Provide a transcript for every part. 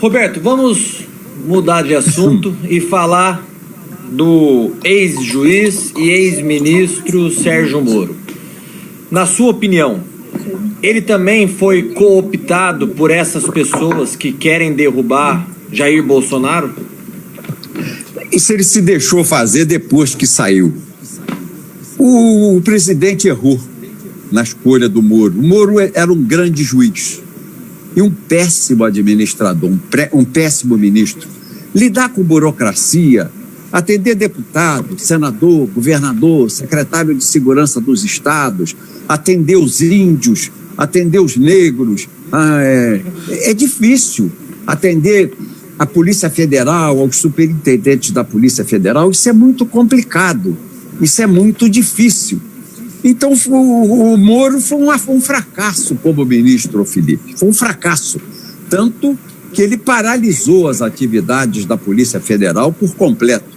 Roberto, vamos mudar de assunto e falar do ex-juiz e ex-ministro Sérgio Moro. Na sua opinião, ele também foi cooptado por essas pessoas que querem derrubar Jair Bolsonaro? Isso ele se deixou fazer depois que saiu. O presidente errou na escolha do Moro. O Moro era um grande juiz e um péssimo administrador, um péssimo ministro. Lidar com burocracia, atender deputado, senador, governador, secretário de segurança dos estados, atender os índios, atender os negros, é difícil. Atender a Polícia Federal, aos superintendentes da Polícia Federal, isso é muito complicado, isso é muito difícil. Então o Moro foi um fracasso como ministro, Felipe, foi um fracasso, tanto que ele paralisou as atividades da Polícia Federal por completo.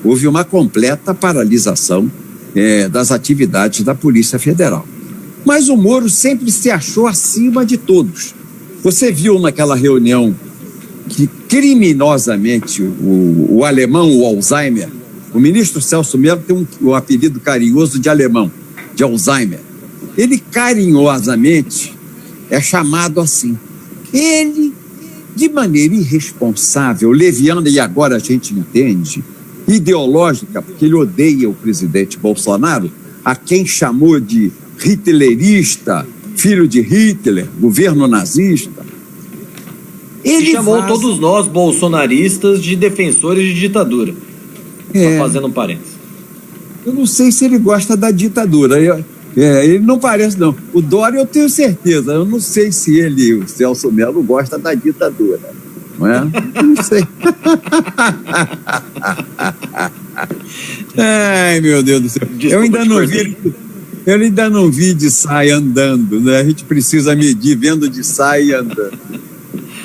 Houve uma completa paralisação das atividades da Polícia Federal. Mas o Moro sempre se achou acima de todos. Você viu naquela reunião que criminosamente o alemão, o Alzheimer, o ministro Celso Mello tem um apelido carinhoso de alemão, de Alzheimer. Ele carinhosamente é chamado assim. Ele, de maneira irresponsável, leviana, e agora a gente entende, ideológica, porque ele odeia o presidente Bolsonaro, a quem chamou de hitlerista, filho de Hitler, governo nazista. Ele chamou todos nós, bolsonaristas, de defensores de ditadura. Fazendo um parênteses. Eu não sei se ele gosta da ditadura. Ele não parece, não. O Dória eu tenho certeza. Eu não sei se ele, o Celso Mello, gosta da ditadura. Não é? Não sei. Ai, meu Deus do céu. Desculpa, eu ainda não vi de saia andando, né? A gente precisa medir vendo de saia e andando.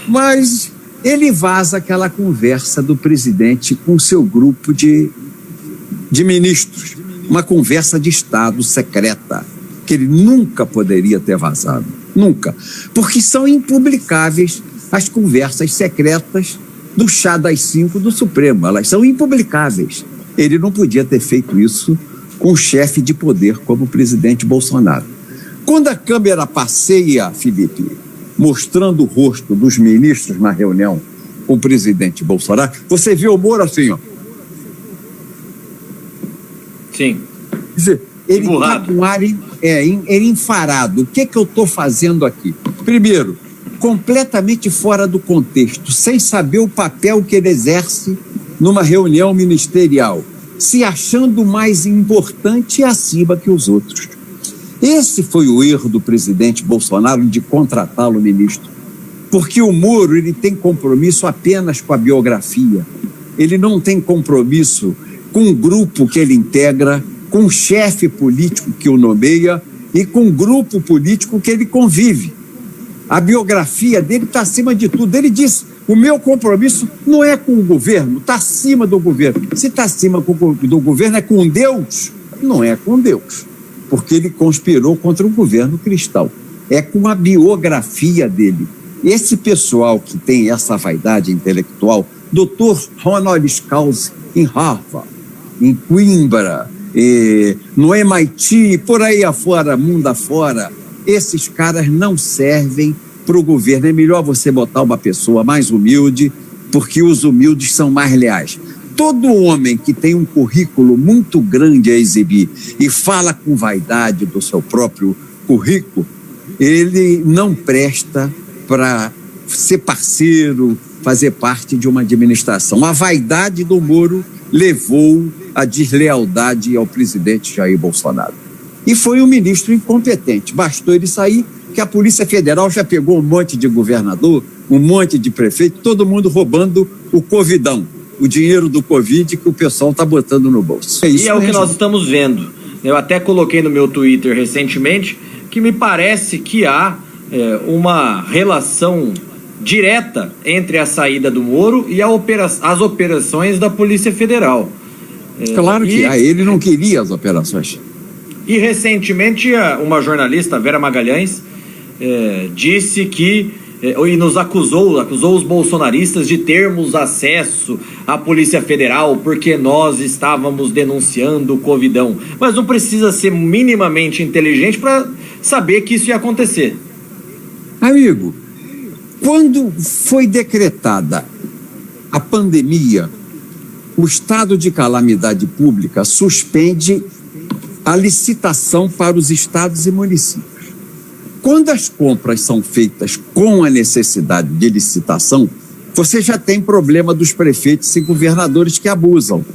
Mas ele vaza aquela conversa do presidente com seu grupo de ministros. Uma conversa de Estado secreta, que ele nunca poderia ter vazado. Nunca. Porque são impublicáveis as conversas secretas do chá das 5 do Supremo. Elas são impublicáveis. Ele não podia ter feito isso com um chefe de poder como o presidente Bolsonaro. Quando a câmera passeia, Felipe, mostrando o rosto dos ministros na reunião com o presidente Bolsonaro, você viu o Moro assim, ó. Sim. Quer dizer, ele está com ar enfarado. O que eu estou fazendo aqui? Primeiro, completamente fora do contexto, sem saber o papel que ele exerce numa reunião ministerial, se achando mais importante e acima que os outros. Esse foi o erro do presidente Bolsonaro de contratá-lo ministro, porque o Moro ele tem compromisso apenas com a biografia, ele não tem compromisso com o grupo que ele integra, com o chefe político que o nomeia e com o grupo político que ele convive. A biografia dele está acima de tudo. Ele disse, o meu compromisso não é com o governo, está acima do governo. Se está acima do governo é com Deus? Não é com Deus, porque ele conspirou contra o governo cristão. É com a biografia dele. Esse pessoal que tem essa vaidade intelectual, Dr. Ronald Scalzi, em Harvard, em Coimbra, no MIT, por aí afora, mundo afora, esses caras não servem para o governo. É melhor você botar uma pessoa mais humilde, porque os humildes são mais leais. Todo homem que tem um currículo muito grande a exibir e fala com vaidade do seu próprio currículo, ele não presta para ser parceiro, fazer parte de uma administração. A vaidade do Moro levou a deslealdade ao presidente Jair Bolsonaro. E foi um ministro incompetente. Bastou ele sair, que a Polícia Federal já pegou um monte de governador, um monte de prefeito, todo mundo roubando o covidão, o dinheiro do Covid que o pessoal está botando no bolso. E é o que nós estamos vendo. Eu até coloquei no meu Twitter recentemente que me parece que há uma relação direta entre a saída do Moro e as operações da Polícia Federal. Claro que ele não queria as operações. E recentemente uma jornalista, Vera Magalhães, disse que e nos acusou os bolsonaristas de termos acesso à Polícia Federal porque nós estávamos denunciando o Covidão. Mas não precisa ser minimamente inteligente para saber que isso ia acontecer. Amigo, quando foi decretada a pandemia, o estado de calamidade pública suspende a licitação para os estados e municípios. Quando as compras são feitas com a necessidade de licitação, você já tem problema dos prefeitos e governadores que abusam.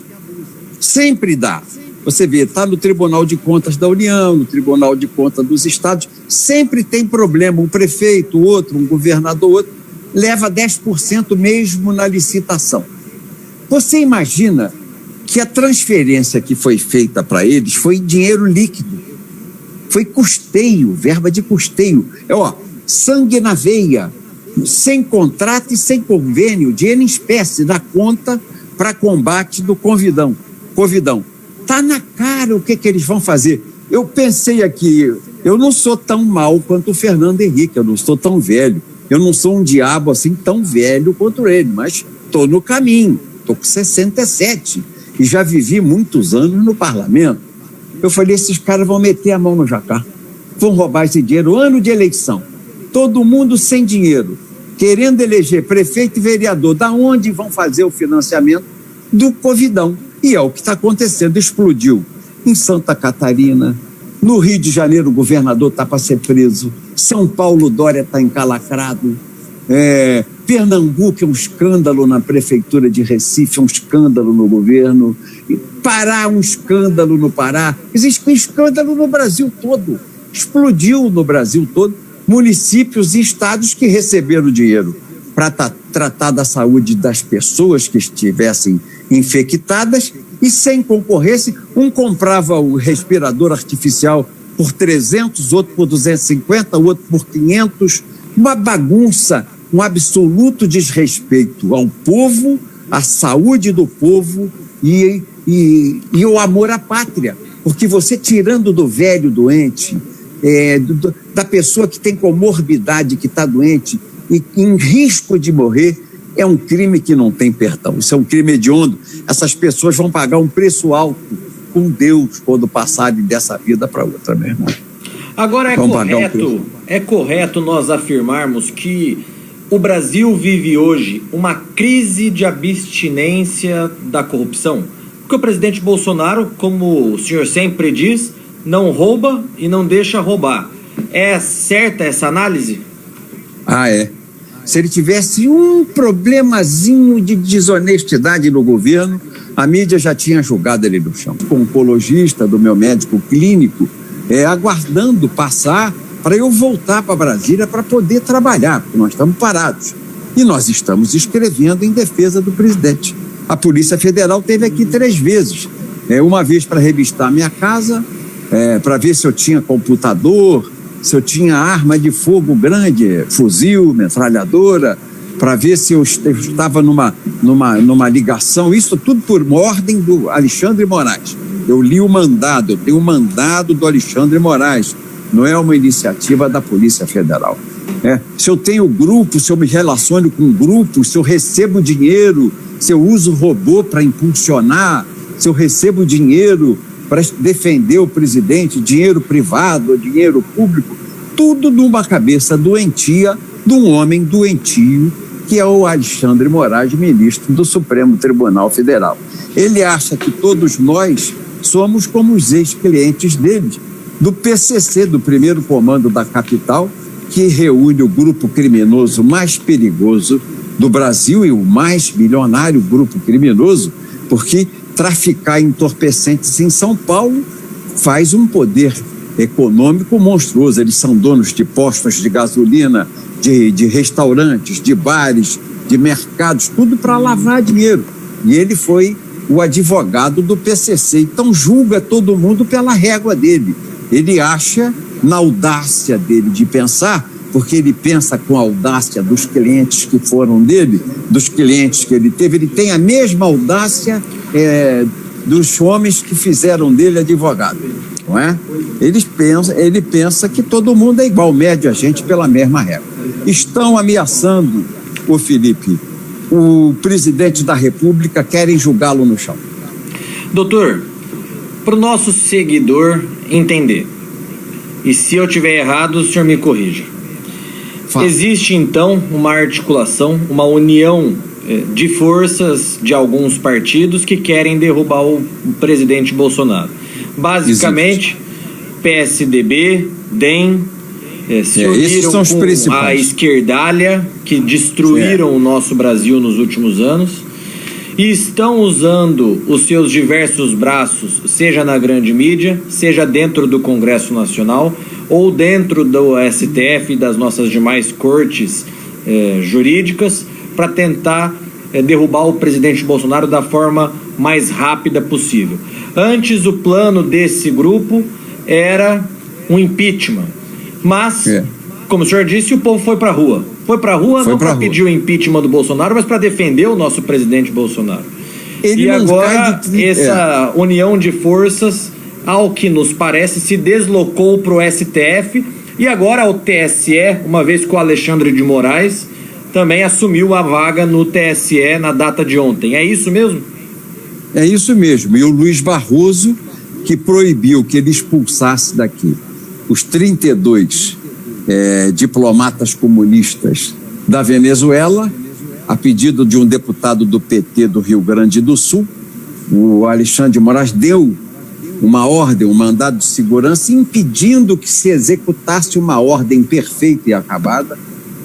Sempre dá. Você vê, está no Tribunal de Contas da União, no Tribunal de Contas dos Estados, sempre tem problema. Um prefeito, outro, um governador, outro, leva 10% mesmo na licitação. Você imagina que a transferência que foi feita para eles foi dinheiro líquido, foi custeio, verba de custeio. Sangue na veia, sem contrato e sem convênio, dinheiro em espécie na conta para combate do Covidão. Está na cara o que eles vão fazer. Eu pensei aqui, eu não sou tão mal quanto o Fernando Henrique, eu não sou tão velho, eu não sou um diabo assim tão velho quanto ele, mas estou no caminho, estou com 67 e já vivi muitos anos no parlamento. Eu falei, esses caras vão meter a mão no jacar, vão roubar esse dinheiro, ano de eleição, todo mundo sem dinheiro, querendo eleger prefeito e vereador, da onde vão fazer o financiamento do Covidão? E é o que está acontecendo, explodiu em Santa Catarina, no Rio de Janeiro o governador está para ser preso, São Paulo Dória está encalacrado, Pernambuco é um escândalo na prefeitura de Recife, é um escândalo no governo, Pará um escândalo no Pará, existe um escândalo no Brasil todo, explodiu no Brasil todo, municípios e estados que receberam dinheiro para tratar da saúde das pessoas que estivessem infectadas e sem concorrência, um comprava o respirador artificial por 300, outro por 250, outro por 500, uma bagunça, um absoluto desrespeito ao povo, à saúde do povo e o amor à pátria, porque você tirando do velho doente, da pessoa que tem comorbidade, que está doente e em risco de morrer, é um crime que não tem perdão, isso é um crime hediondo. Essas pessoas vão pagar um preço alto com Deus quando passarem dessa vida para outra, meu irmão. Agora é correto nós afirmarmos que o Brasil vive hoje uma crise de abstinência da corrupção? Porque o presidente Bolsonaro, como o senhor sempre diz, não rouba e não deixa roubar. É certa essa análise? É. Se ele tivesse um problemazinho de desonestidade no governo, a mídia já tinha jogado ele no chão. Com o oncologista do meu médico clínico, aguardando passar para eu voltar para Brasília para poder trabalhar, porque nós estamos parados. E nós estamos escrevendo em defesa do presidente. A Polícia Federal esteve aqui 3 vezes. Uma vez para revistar minha casa, para ver se eu tinha computador, se eu tinha arma de fogo grande, fuzil, metralhadora, para ver se eu estava numa ligação, isso tudo por ordem do Alexandre Moraes. Eu li o mandado, eu tenho o mandado do Alexandre Moraes, não é uma iniciativa da Polícia Federal. Se eu tenho grupo, se eu me relaciono com grupo, se eu recebo dinheiro, se eu uso robô para impulsionar, se eu recebo dinheiro para defender o presidente, dinheiro privado, dinheiro público, tudo numa cabeça doentia de um homem doentio, que é o Alexandre Moraes, ministro do Supremo Tribunal Federal. Ele acha que todos nós somos como os ex-clientes dele, do PCC, do primeiro comando da capital, que reúne o grupo criminoso mais perigoso do Brasil e o mais milionário grupo criminoso, porque traficar entorpecentes em São Paulo faz um poder econômico monstruoso. Eles são donos de postos de gasolina, de restaurantes, de bares, de mercados, tudo para lavar dinheiro. E ele foi o advogado do PCC, então julga todo mundo pela régua dele. Ele acha, na audácia dele de pensar, porque ele pensa com a audácia dos clientes que foram dele, dos clientes que ele teve, ele tem a mesma audácia dos homens que fizeram dele advogado. não é? Ele pensa que todo mundo é igual, mede a gente pela mesma regra. Estão ameaçando, o Felipe, o presidente da República, querem julgá-lo no chão. Doutor, para o nosso seguidor entender, e se eu tiver errado, o senhor me corrija. Fala. Existe então uma articulação, uma união de forças de alguns partidos que querem derrubar o presidente Bolsonaro. Basicamente, PSDB, DEM, se uniram com a esquerdalha que destruíram o nosso Brasil nos últimos anos e estão usando os seus diversos braços, seja na grande mídia, seja dentro do Congresso Nacional ou dentro do STF e das nossas demais cortes jurídicas, para tentar derrubar o presidente Bolsonaro da forma mais rápida possível. Antes, o plano desse grupo era um impeachment, mas, como o senhor disse, o povo foi para a rua. Foi para a rua não para pedir o impeachment do Bolsonaro, mas para defender o nosso presidente Bolsonaro. E agora, essa união de forças, ao que nos parece, se deslocou para o STF e agora o TSE, uma vez que o Alexandre de Moraes também assumiu a vaga no TSE na data de ontem. É isso mesmo? É isso mesmo. E o Luiz Barroso, que proibiu que ele expulsasse daqui os 32 diplomatas comunistas da Venezuela, a pedido de um deputado do PT do Rio Grande do Sul, o Alexandre de Moraes deu uma ordem, um mandado de segurança, impedindo que se executasse uma ordem perfeita e acabada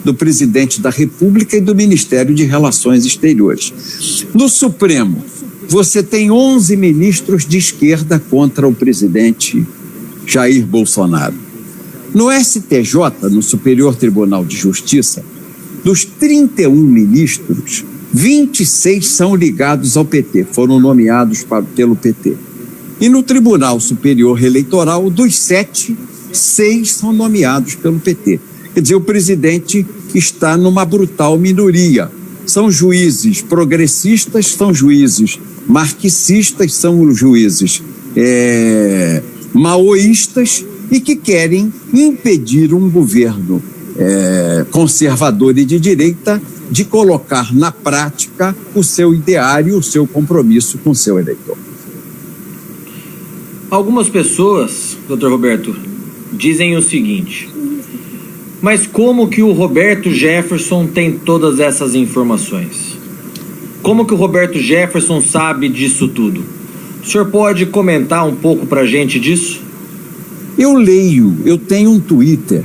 do presidente da República e do Ministério de Relações Exteriores. No Supremo, você tem 11 ministros de esquerda contra o presidente Jair Bolsonaro. No STJ, no Superior Tribunal de Justiça, dos 31 ministros, 26 são ligados ao PT, foram nomeados pelo PT. E no Tribunal Superior Eleitoral, dos 7, 6 são nomeados pelo PT. Quer dizer, o presidente está numa brutal minoria. São juízes progressistas, são juízes marxistas, são juízes maoístas e que querem impedir um governo conservador e de direita de colocar na prática o seu ideário, o seu compromisso com o seu eleitor. Algumas pessoas, doutor Roberto, dizem o seguinte: mas como que o Roberto Jefferson tem todas essas informações? Como que o Roberto Jefferson sabe disso tudo? O senhor pode comentar um pouco para a gente disso? Eu tenho um Twitter,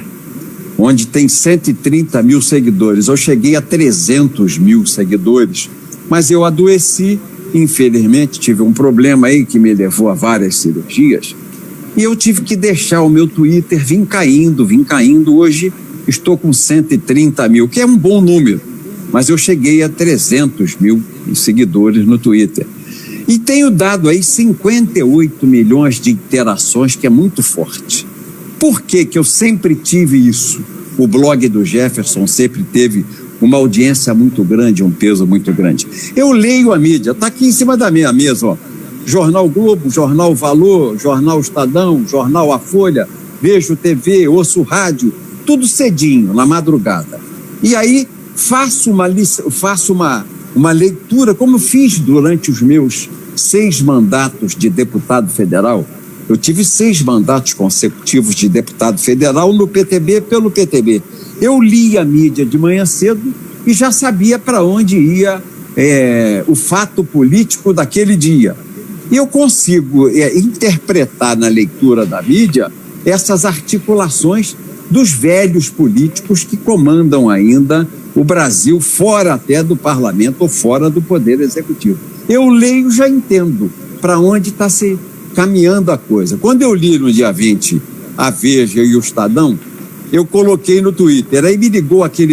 onde tem 130 mil seguidores. Eu cheguei a 300 mil seguidores, mas eu adoeci, infelizmente, tive um problema aí que me levou a várias cirurgias, e eu tive que deixar o meu Twitter vim caindo. Hoje estou com 130 mil, que é um bom número, mas eu cheguei a 300 mil seguidores no Twitter. E tenho dado aí 58 milhões de interações, que é muito forte. Por que eu sempre tive isso? O blog do Jefferson sempre teve uma audiência muito grande, um peso muito grande. Eu leio a mídia, está aqui em cima da minha mesa, ó. Jornal Globo, Jornal Valor, Jornal Estadão, Jornal A Folha, vejo TV, ouço rádio, tudo cedinho, na madrugada. E aí faço uma leitura, como fiz durante os meus 6 mandatos de deputado federal. Eu tive 6 mandatos consecutivos de deputado federal no PTB, pelo PTB. Eu li a mídia de manhã cedo e já sabia para onde ia o fato político daquele dia. E eu consigo interpretar na leitura da mídia essas articulações dos velhos políticos que comandam ainda o Brasil, fora até do parlamento ou fora do poder executivo. Eu leio, já entendo para onde está se caminhando a coisa. Quando eu li no dia 20 a Veja e o Estadão, eu coloquei no Twitter, aí me ligou aquele